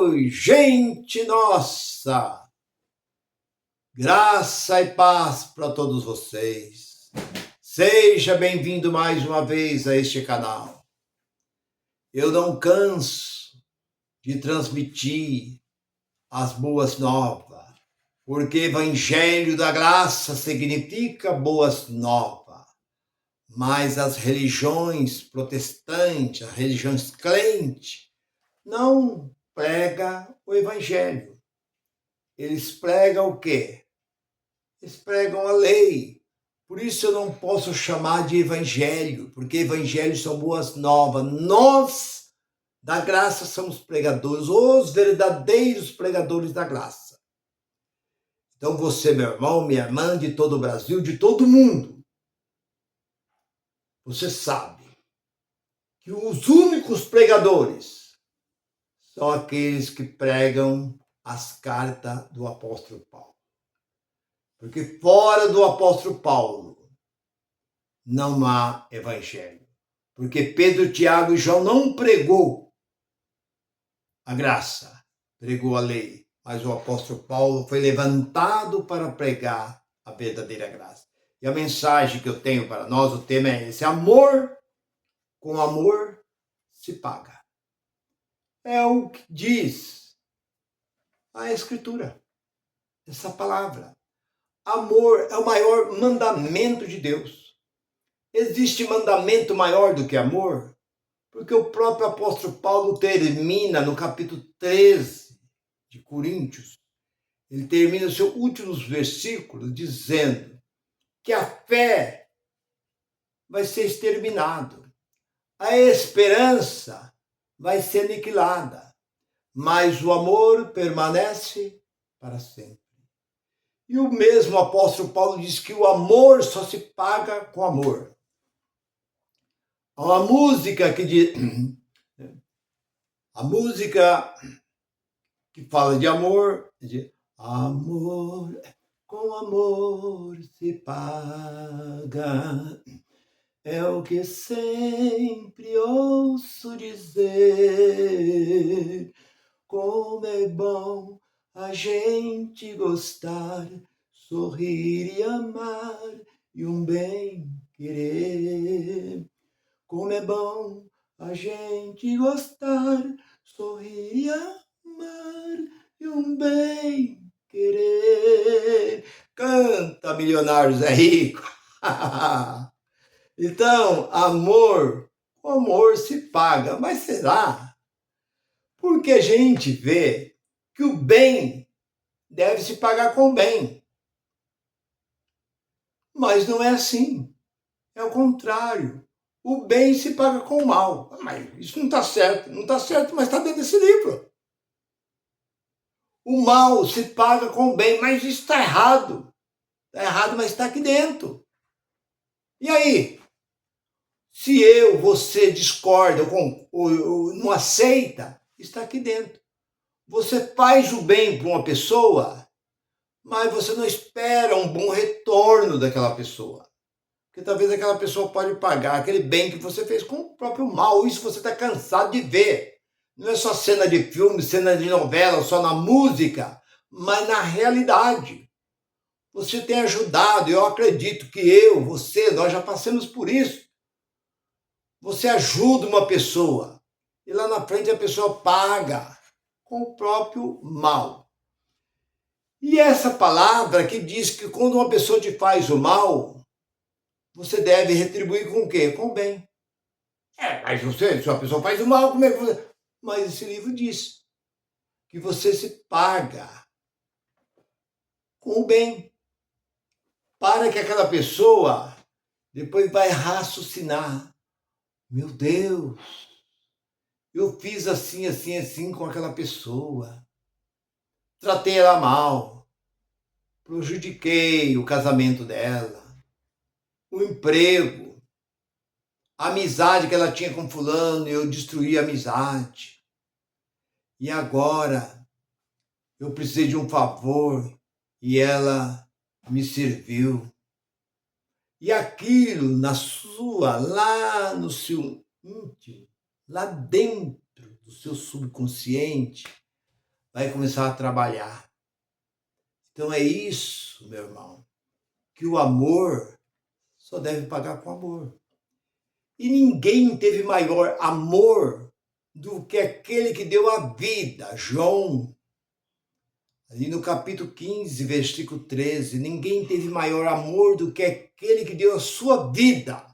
Oi, gente nossa! Graça e paz para todos vocês. Seja bem-vindo mais uma vez a este canal. Eu não canso de transmitir as boas novas, porque Evangelho da Graça significa boas novas. Mas as religiões protestantes, as religiões crentes, não pregam o Evangelho. Eles pregam o quê? Eles pregam a lei. Por isso eu não posso chamar de Evangelho, porque Evangelho são boas novas. Nós, da graça, somos pregadores, os verdadeiros pregadores da graça. Então você, meu irmão, minha irmã, de todo o Brasil, de todo o mundo, você sabe que os únicos pregadores são aqueles que pregam as cartas do apóstolo Paulo. Porque fora do apóstolo Paulo não há evangelho. Porque Pedro, Tiago e João não pregou a graça, pregou a lei. Mas o apóstolo Paulo foi levantado para pregar a verdadeira graça. E a mensagem que eu tenho para nós, o tema é esse: amor com amor se paga. É o que diz a Escritura, essa palavra. Amor é o maior mandamento de Deus. Existe mandamento maior do que amor? Porque o próprio apóstolo Paulo termina no capítulo 13 de Coríntios. Ele termina os seus últimos versículos dizendo que a fé vai ser exterminada. A esperança vai ser aniquilada. Mas o amor permanece para sempre. E o mesmo apóstolo Paulo diz que o amor só se paga com amor. Há uma música que diz... A música que fala de amor, diz, amor com amor se paga. É o que sempre ouço dizer. Como é bom a gente gostar, sorrir e amar e um bem querer. Como é bom a gente gostar, sorrir e amar e um bem querer. Canta, milionário Zé Rico. Então, amor, o amor se paga. Mas será? Porque a gente vê que o bem deve se pagar com o bem. Mas não é assim. É o contrário. O bem se paga com o mal. Mas isso não está certo. Não está certo, mas está dentro desse livro. O mal se paga com o bem, mas isso está errado. Está errado, mas está aqui dentro. E aí? Se você discorda ou não aceita, está aqui dentro. Você faz o bem para uma pessoa, mas você não espera um bom retorno daquela pessoa. Porque talvez aquela pessoa pode pagar aquele bem que você fez com o próprio mal. Isso você está cansado de ver. Não é só cena de filme, cena de novela, só na música, mas na realidade. Você tem ajudado, eu acredito que você, nós já passamos por isso. Você ajuda uma pessoa e lá na frente a pessoa paga com o próprio mal. E essa palavra que diz que quando uma pessoa te faz o mal, você deve retribuir com o quê? Com o bem. Mas se a pessoa faz o mal, como é que você... Mas esse livro diz que você se paga com o bem. Para que aquela pessoa depois vai raciocinar. Meu Deus, eu fiz assim, assim, assim com aquela pessoa. Tratei ela mal. Prejudiquei o casamento dela. O emprego. A amizade que ela tinha com fulano, eu destruí a amizade. E agora eu precisei de um favor e ela me serviu. E aquilo lá no seu íntimo, lá dentro do seu subconsciente, vai começar a trabalhar. Então é isso, meu irmão, que o amor só deve pagar com amor. E ninguém teve maior amor do que aquele que deu a vida. João, ali no capítulo 15, versículo 13, ninguém teve maior amor do que aquele que deu a sua vida.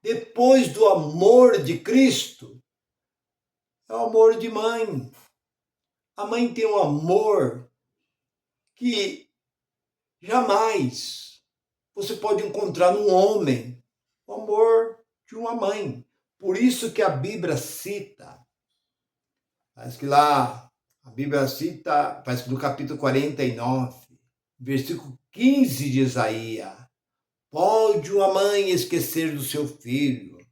Depois do amor de Cristo, é o amor de mãe. A mãe tem um amor que jamais você pode encontrar num homem, o amor de uma mãe. Por isso que a Bíblia cita, parece que lá, a Bíblia cita, parece que no capítulo 49, versículo 15 de Isaías, pode uma mãe esquecer do seu filho,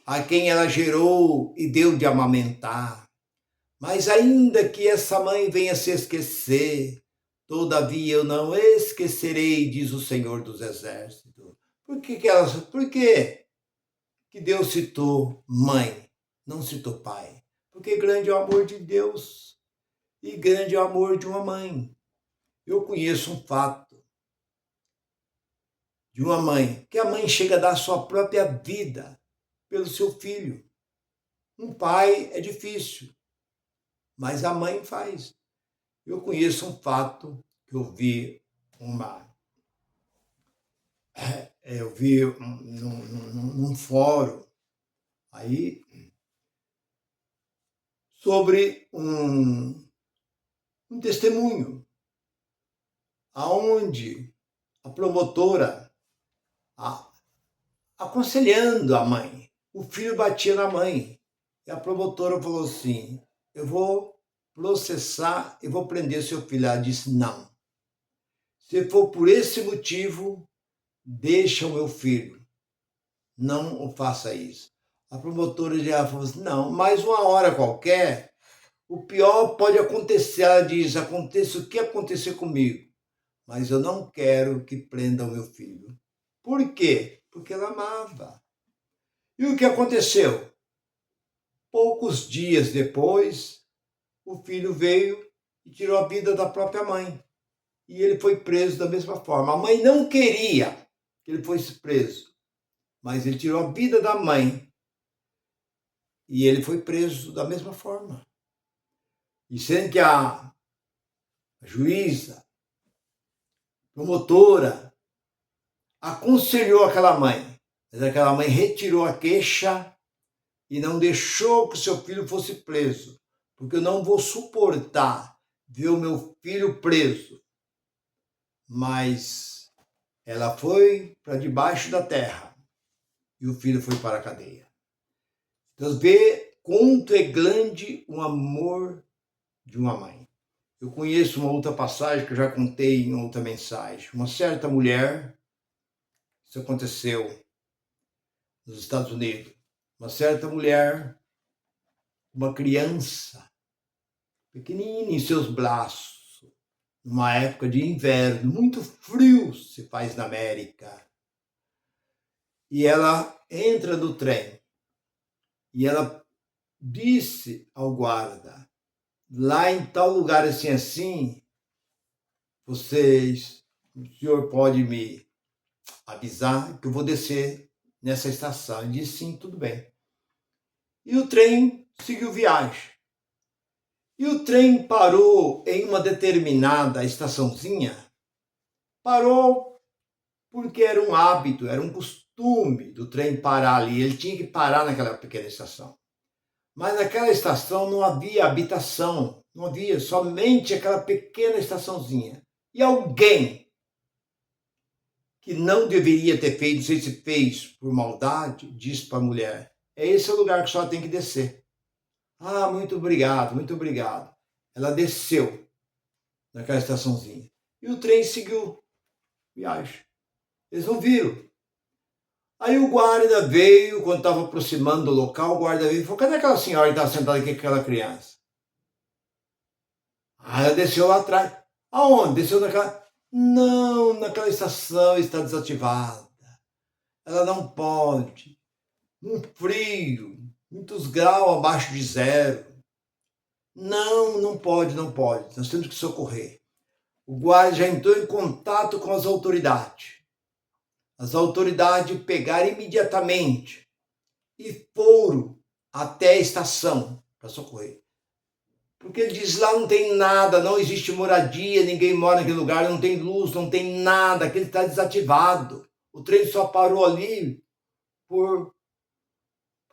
a quem ela gerou e deu de amamentar, mas ainda que essa mãe venha se esquecer, todavia eu não esquecerei, diz o Senhor dos Exércitos. Por que Deus citou mãe, não citou pai? Porque grande é o amor de Deus e grande é o amor de uma mãe. Eu conheço um fato de uma mãe, que a mãe chega a dar a sua própria vida pelo seu filho. Um pai é difícil, mas a mãe faz. Eu conheço um fato que eu vi num fórum aí sobre um testemunho aonde a promotora aconselhando a mãe, o filho batia na mãe e a promotora falou assim: eu vou processar e vou prender seu filho. Ela disse: não, se for por esse motivo, deixa o meu filho, não o faça isso. A promotora já falou assim: não, mais uma hora qualquer, o pior pode acontecer. Ela diz: aconteça o que acontecer comigo, mas eu não quero que prenda o meu filho. Por quê? Porque ela amava. E o que aconteceu? Poucos dias depois, o filho veio e tirou a vida da própria mãe. E ele foi preso da mesma forma. A mãe não queria que ele fosse preso, mas ele tirou a vida da mãe e ele foi preso da mesma forma. E sendo que a juíza, promotora, aconselhou aquela mãe, mas aquela mãe retirou a queixa e não deixou que seu filho fosse preso, porque eu não vou suportar ver o meu filho preso. Mas ela foi para debaixo da terra e o filho foi para a cadeia. Então, vê quanto é grande o amor de uma mãe. Eu conheço uma outra passagem que eu já contei em outra mensagem. Uma certa mulher, isso aconteceu nos Estados Unidos, uma certa mulher, uma criança, pequenina em seus braços, numa época de inverno, muito frio se faz na América. E ela entra no trem e ela disse ao guarda: lá em tal lugar assim, o senhor pode me avisar que eu vou descer nessa estação. Ele disse: sim, tudo bem. E o trem seguiu viagem. E o trem parou em uma determinada estaçãozinha. Parou porque era um hábito, era um costume do trem parar ali. Ele tinha que parar naquela pequena estação. Mas naquela estação não havia habitação, não havia, somente aquela pequena estaçãozinha. E alguém que não deveria ter feito, não sei se fez por maldade, disse para a mulher: é esse o lugar que a senhora tem que descer. Ah, muito obrigado, muito obrigado. Ela desceu naquela estaçãozinha. E o trem seguiu viagem. Eles não viram. Aí o guarda veio, quando estava aproximando do local, o guarda veio e falou: cadê aquela senhora que estava sentada aqui com aquela criança? Ah, ela desceu lá atrás. Aonde? Desceu naquela... Não, naquela estação está desativada. Ela não pode. Um frio, muitos graus abaixo de zero. Não, não pode, não pode. Nós temos que socorrer. O guarda já entrou em contato com as autoridades. As autoridades pegaram imediatamente e foram até a estação para socorrer. Porque ele diz, lá não tem nada, não existe moradia, ninguém mora naquele lugar, não tem luz, não tem nada, aquele está desativado. O trem só parou ali por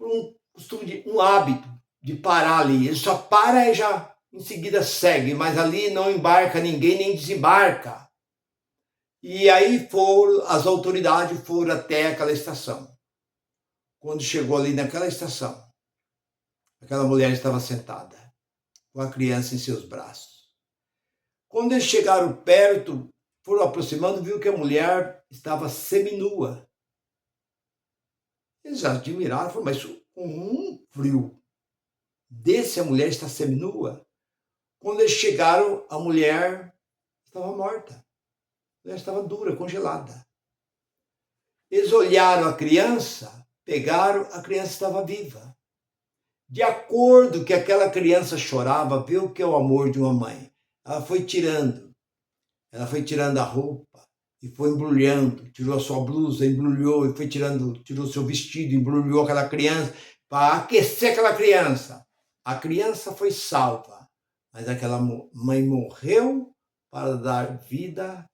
um costume, um hábito de parar ali. Ele só para e já em seguida segue, mas ali não embarca ninguém, nem desembarca. E aí as autoridades foram até aquela estação. Quando chegou ali naquela estação, aquela mulher estava sentada, com a criança em seus braços. Quando eles chegaram perto, foram aproximando, viu que a mulher estava seminua. Eles admiraram, falaram, mas com um frio desse a mulher está seminua? Quando eles chegaram, a mulher estava morta. A mulher estava dura, congelada. Eles olharam a criança, pegaram, a criança estava viva. De acordo que aquela criança chorava, viu que é o amor de uma mãe. Ela foi tirando a roupa e foi embrulhando, tirou a sua blusa, embrulhou e foi tirou seu vestido, embrulhou aquela criança para aquecer aquela criança. A criança foi salva, mas aquela mãe morreu para dar vida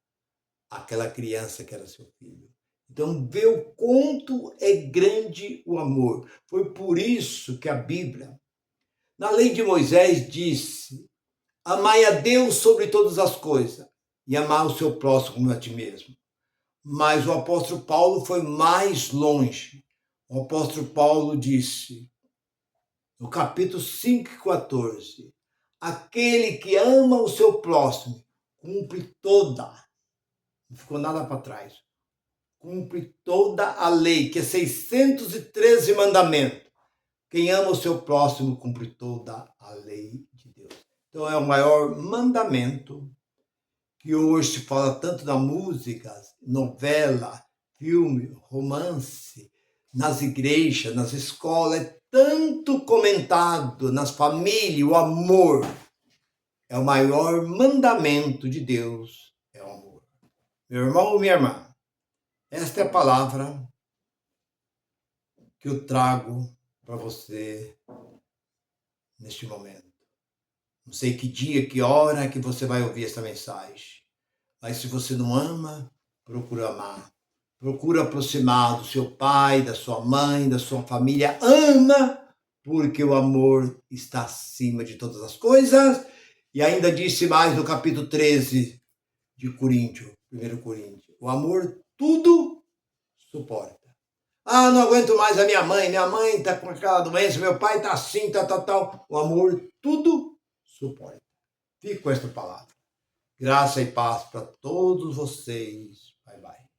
àquela criança que era seu filho. Então, vê o quanto é grande o amor. Foi por isso que a Bíblia, na lei de Moisés, disse: amai a Deus sobre todas as coisas e amar o seu próximo como a ti mesmo. Mas o apóstolo Paulo foi mais longe. O apóstolo Paulo disse, no capítulo 5:14, aquele que ama o seu próximo cumpre toda, não ficou nada para trás, cumpre toda a lei, que é 613 mandamentos. Quem ama o seu próximo cumpre toda a lei de Deus. Então é o maior mandamento que hoje se fala tanto na música, novela, filme, romance, nas igrejas, nas escolas, é tanto comentado nas famílias, o amor. É o maior mandamento de Deus, é o amor. Meu irmão ou minha irmã, esta é a palavra que eu trago para você neste momento. Não sei que dia, que hora que você vai ouvir essa mensagem. Mas se você não ama, procura amar. Procura aproximar do seu pai, da sua mãe, da sua família. Ama, porque o amor está acima de todas as coisas. E ainda disse mais no capítulo 13 de Coríntios, 1 Coríntios. O amor tudo suporta. Ah, não aguento mais a minha mãe está com aquela doença, meu pai está assim, tal. O amor tudo suporta. Fique com esta palavra. Graça e paz para todos vocês. Bye, bye.